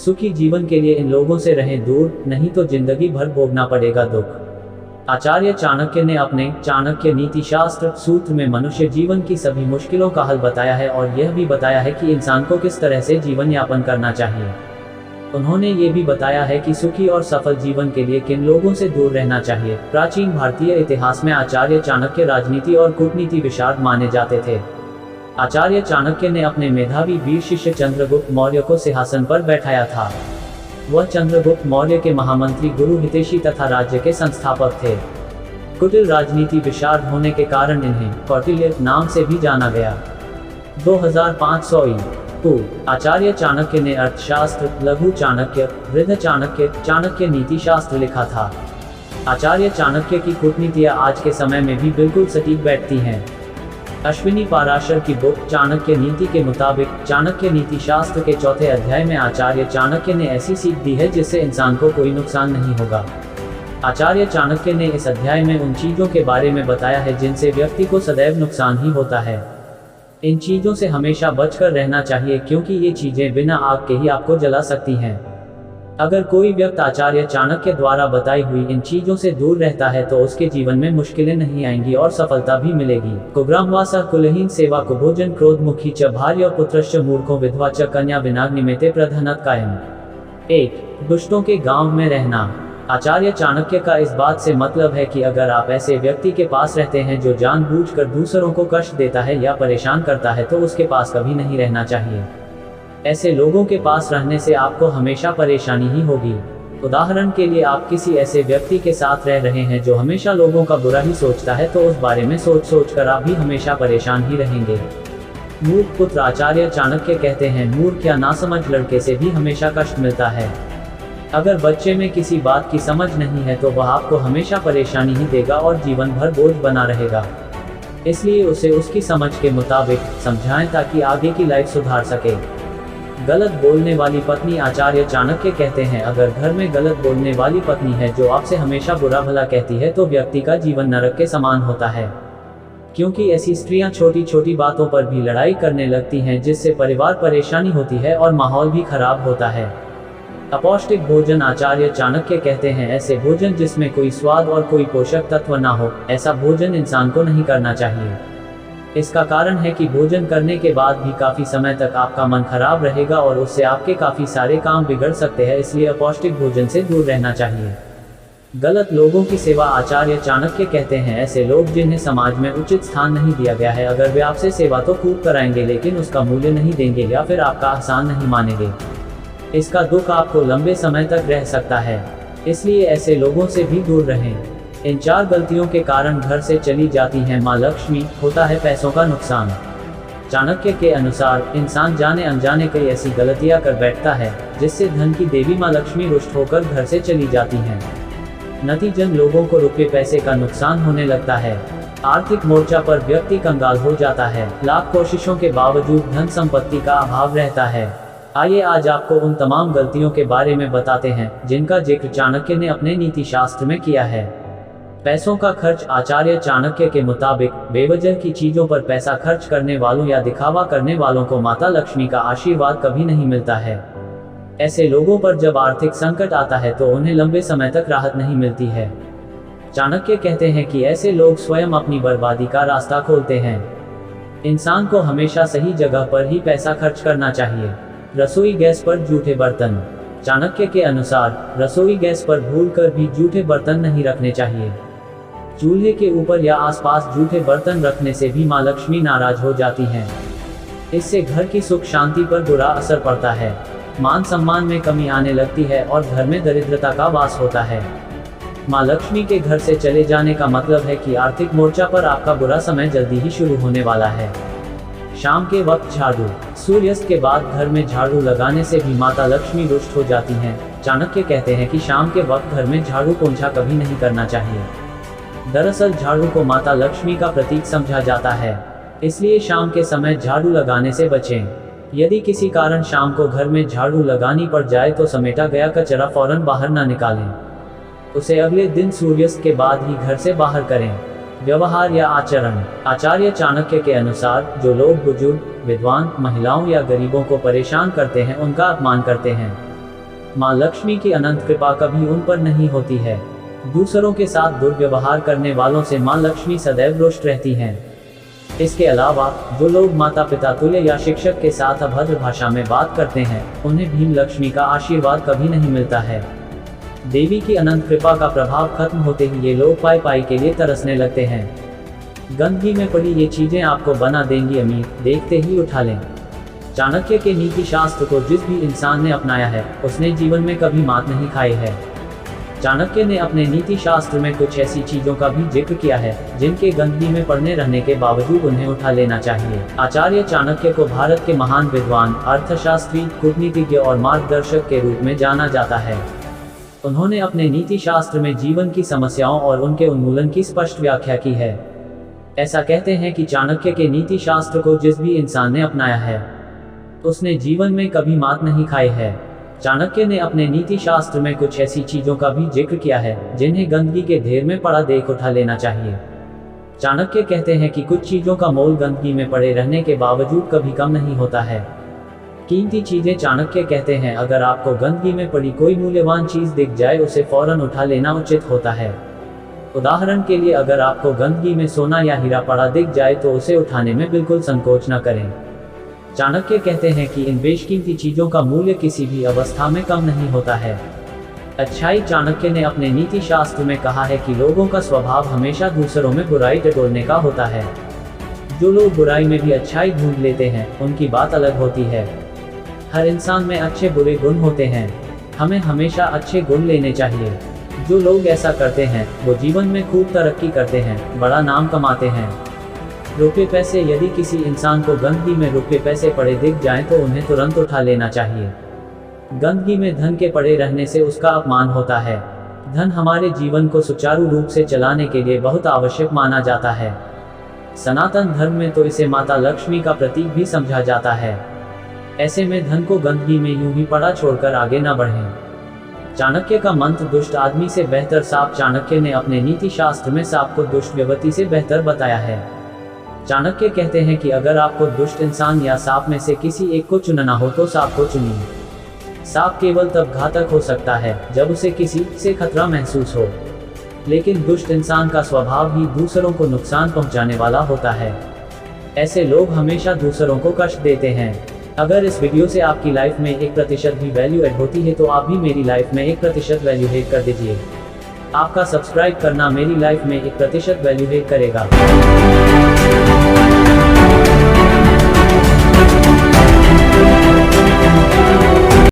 सुखी जीवन के लिए इन लोगों से रहें दूर, नहीं तो जिंदगी भर भोगना पड़ेगा दुख। आचार्य चाणक्य ने अपने चाणक्य नीति शास्त्र सूत्र में मनुष्य जीवन की सभी मुश्किलों का हल बताया है और यह भी बताया है कि इंसान को किस तरह से जीवन यापन करना चाहिए। उन्होंने ये भी बताया है कि सुखी और सफल जीवन के लिए किन लोगों से दूर रहना चाहिए। प्राचीन भारतीय इतिहास में आचार्य चाणक्य राजनीति और कूटनीति विशारद माने जाते थे। आचार्य चाणक्य ने अपने मेधावी वीर शिष्य चंद्रगुप्त मौर्य को सिंहासन पर बैठाया था। वह चंद्रगुप्त मौर्य के महामंत्री, गुरु, हितैषी तथा राज्य के संस्थापक थे। कुटिल राजनीति विशारद होने के कारण इन्हें कौटिल्य नाम से भी जाना गया। 2500 ईस्वी आचार्य चाणक्य ने अर्थशास्त्र, लघु चाणक्य, वृद्ध चाणक्य, चाणक्य नीति शास्त्र लिखा था। आचार्य चाणक्य की कूटनीतियां आज के समय में भी बिल्कुल सटीक बैठती हैं। अश्विनी पाराशर की बुक चाणक्य नीति के मुताबिक चाणक्य नीति शास्त्र के चौथे अध्याय में आचार्य चाणक्य ने ऐसी सीख दी है जिससे इंसान को कोई नुकसान नहीं होगा। आचार्य चाणक्य ने इस अध्याय में उन चीजों के बारे में बताया है जिनसे व्यक्ति को सदैव नुकसान ही होता है। इन चीजों से हमेशा बचकर रहना चाहिए क्योंकि ये चीजें बिना आग के ही आपको जला सकती हैं। अगर कोई व्यक्ति आचार्य चाणक्य द्वारा बताई हुई इन चीजों से दूर रहता है तो उसके जीवन में मुश्किलें नहीं आएंगी और सफलता भी मिलेगी। कुग्रामवासा कुलहीन सेवा कुभोजन क्रोधमुखी च भार्य पुत्रश्च मूर्खों विधवा च कन्या विनाग्निमेते प्रधनत कायम। 1. दुष्टों के गांव में रहना। आचार्य चाणक्य का इस बात से मतलब है कि अगर आप ऐसे व्यक्ति के पास रहते हैं जो जानबूझकर दूसरों को कष्ट देता है या परेशान करता है तो उसके पास कभी नहीं रहना चाहिए। ऐसे लोगों के पास रहने से आपको हमेशा परेशानी ही होगी। उदाहरण के लिए आप किसी ऐसे व्यक्ति के साथ रह रहे हैं जो हमेशा लोगों का बुरा ही सोचता है तो उस बारे में सोच कर आप भी हमेशा परेशान ही रहेंगे। मूर्ख पुत्र। आचार्य चाणक्य कहते हैं मूर्ख या नासमझ लड़के से भी हमेशा कष्ट मिलता है। अगर बच्चे में किसी बात की समझ नहीं है तो वह आपको हमेशा परेशानी ही देगा और जीवन भर बोझ बना रहेगा। इसलिए उसे उसकी समझ के मुताबिक समझाएं ताकि आगे की लाइफ सुधार सके। गलत बोलने वाली पत्नी। आचार्य चाणक्य कहते हैं अगर घर में गलत बोलने वाली पत्नी है जो आपसे हमेशा बुरा भला कहती है तो व्यक्ति का जीवन नरक के समान होता है, क्योंकि ऐसी स्त्रियां छोटी छोटी बातों पर भी लड़ाई करने लगती हैं जिससे परिवार परेशानी होती है और माहौल भी खराब होता है। अपौष्टिक भोजन। आचार्य चाणक्य कहते हैं ऐसे भोजन जिसमें कोई स्वाद और कोई पोषक तत्व ना हो, ऐसा भोजन इंसान को नहीं करना चाहिए। इसका कारण है कि भोजन करने के बाद भी काफी समय तक आपका मन खराब रहेगा और उससे आपके काफी सारे काम बिगड़ सकते हैं, इसलिए अपौष्टिक भोजन से दूर रहना चाहिए। गलत लोगों की सेवा। आचार्य चाणक्य कहते हैं ऐसे लोग जिन्हें समाज में उचित स्थान नहीं दिया गया है, अगर वे आपसे सेवा तो खूब कराएंगे लेकिन उसका मूल्य नहीं देंगे या फिर आपका एहसान नहीं मानेंगे, इसका दुख आपको लंबे समय तक रह सकता है। इसलिए ऐसे लोगों से भी दूर रहें। इन 4 गलतियों के कारण घर से चली जाती हैं माँ लक्ष्मी, होता है पैसों का नुकसान। चाणक्य के अनुसार इंसान जाने अनजाने कई ऐसी गलतियां कर बैठता है जिससे धन की देवी माँ लक्ष्मी रुष्ट होकर घर से चली जाती हैं। नतीजन लोगों को रुपये पैसे का नुकसान होने लगता है। आर्थिक मोर्चा पर व्यक्ति कंगाल हो जाता है। लाख कोशिशों के बावजूद धन संपत्ति का अभाव रहता है। आइए आज आपको उन तमाम गलतियों के बारे में बताते हैं जिनका जिक्र चाणक्य ने अपने नीति शास्त्र में किया है। पैसों का खर्च। आचार्य चाणक्य के मुताबिक बेवजह की चीजों पर पैसा खर्च करने वालों या दिखावा करने वालों को माता लक्ष्मी का आशीर्वाद कभी नहीं मिलता है। ऐसे लोगों पर जब आर्थिक संकट आता है तो उन्हें लंबे समय तक राहत नहीं मिलती है। चाणक्य कहते हैं कि ऐसे लोग स्वयं अपनी बर्बादी का रास्ता खोलते हैं। इंसान को हमेशा सही जगह पर ही पैसा खर्च करना चाहिए। रसोई गैस पर जूठे बर्तन। चाणक्य के अनुसार रसोई गैस पर भूलकर भी जूठे बर्तन नहीं रखने चाहिए। चूल्हे के ऊपर या आसपास जूठे बर्तन रखने से भी माँ लक्ष्मी नाराज हो जाती हैं। इससे घर की सुख शांति पर बुरा असर पड़ता है। मान सम्मान में कमी आने लगती है और घर में दरिद्रता का वास होता है। माँ लक्ष्मी के घर से चले जाने का मतलब है कि आर्थिक मोर्चा पर आपका बुरा समय जल्दी ही शुरू होने वाला है। शाम के वक्त झाड़ू। सूर्यास्त के बाद घर में झाड़ू लगाने से भी माता लक्ष्मी रुष्ट हो जाती हैं। चाणक्य कहते हैं कि शाम के वक्त घर में झाड़ू पोंछा कभी नहीं करना चाहिए। दरअसल झाड़ू को माता लक्ष्मी का प्रतीक समझा जाता है, इसलिए शाम के समय झाड़ू लगाने से बचें। यदि किसी कारण शाम को घर में झाड़ू लगानी पड़ जाए तो समेटा गया कचरा फौरन बाहर न निकालें, उसे अगले दिन सूर्यास्त के बाद ही घर से बाहर करें। व्यवहार या आचरण। आचार्य चाणक्य के अनुसार जो लोग बुजुर्ग, विद्वान, महिलाओं या गरीबों को परेशान करते हैं उनका अपमान करते हैं, माँ लक्ष्मी की अनंत कृपा कभी उन पर नहीं होती है। दूसरों के साथ दुर्व्यवहार करने वालों से माँ लक्ष्मी सदैव रुष्ट रहती हैं। इसके अलावा जो लोग माता पिता तुल्य या शिक्षक के साथ अभद्र भाषा में बात करते हैं, उन्हें भीम लक्ष्मी का आशीर्वाद कभी नहीं मिलता है। देवी की अनंत कृपा का प्रभाव खत्म होते ही ये लोग पाई पाई के लिए तरसने लगते हैं। गंदगी में पड़ी ये चीजें आपको बना देंगी अमीर, देखते ही उठा लें। चाणक्य के नीति शास्त्र को जिस भी इंसान ने अपनाया है, उसने जीवन में कभी मात नहीं खाई है। चाणक्य ने अपने नीति शास्त्र में कुछ ऐसी चीजों का भी जिक्र किया है जिनके गंदगी में पड़ने रहने के बावजूद उन्हें उठा लेना चाहिए। आचार्य चाणक्य को भारत के महान विद्वान, अर्थशास्त्री, कूटनीतिज्ञ और मार्गदर्शक के रूप में जाना जाता है। उन्होंने अपने नीति शास्त्र में जीवन की समस्याओं और उनके उन्मूलन की स्पष्ट व्याख्या की है। ऐसा कहते हैं कि चाणक्य के नीति शास्त्र को जिस भी इंसान ने अपनाया है, उसने जीवन में कभी मात नहीं खाई है। चाणक्य ने अपने नीति शास्त्र में कुछ ऐसी चीजों का भी जिक्र किया है जिन्हें गंदगी के ढेर में पड़ा देख उठा लेना चाहिए। चाणक्य कहते हैं कि कुछ चीजों का मोल गंदगी में पड़े रहने के बावजूद कभी कम नहीं होता है। कीमती चीजें चाणक्य कहते हैं, अगर आपको गंदगी में पड़ी कोई मूल्यवान चीज दिख जाए, उसे फौरन उठा लेना उचित होता है। उदाहरण के लिए, अगर आपको गंदगी में सोना या हीरा पड़ा दिख जाए तो उसे उठाने में बिल्कुल संकोच न करें। चाणक्य कहते हैं कि इन बेशकीमती चीजों का मूल्य किसी भी अवस्था में कम नहीं होता है। अच्छाई चाणक्य ने अपने नीति शास्त्र में कहा है कि लोगों का स्वभाव हमेशा दूसरों में बुराई टटोलने का होता है। जो लोग बुराई में भी अच्छाई ढूंढ लेते हैं, उनकी बात अलग होती है। हर इंसान में अच्छे बुरे गुण होते हैं, हमें हमेशा अच्छे गुण लेने चाहिए। जो लोग ऐसा करते हैं वो जीवन में खूब तरक्की करते हैं, बड़ा नाम कमाते हैं। रुपये पैसे, यदि किसी इंसान को गंदगी में रुपये पैसे पड़े दिख जाएं तो उन्हें तुरंत उठा लेना चाहिए। गंदगी में धन के पड़े रहने से उसका अपमान होता है। धन हमारे जीवन को सुचारू रूप से चलाने के लिए बहुत आवश्यक माना जाता है। सनातन धर्म में तो इसे माता लक्ष्मी का प्रतीक भी समझा जाता है। ऐसे में धन को गंदगी में यूं ही पड़ा छोड़कर आगे न बढ़ें। चाणक्य का मंत्र, दुष्ट आदमी से बेहतर सांप। चाणक्य ने अपने नीति शास्त्र में सांप को दुष्ट व्यक्ति से बेहतर बताया है। चाणक्य कहते हैं कि अगर आपको दुष्ट इंसान या सांप में से किसी एक को चुनना हो तो सांप को चुनिए। सांप केवल तब घातक हो सकता है जब उसे किसी से खतरा महसूस हो, लेकिन दुष्ट इंसान का स्वभाव ही दूसरों को नुकसान पहुंचाने वाला होता है। ऐसे लोग हमेशा दूसरों को कष्ट देते हैं। अगर इस वीडियो से आपकी लाइफ में 1% भी वैल्यू ऐड होती है तो आप भी मेरी लाइफ में 1% वैल्यू ऐड कर दीजिए। आपका सब्सक्राइब करना मेरी लाइफ में 1% वैल्यू ऐड करेगा।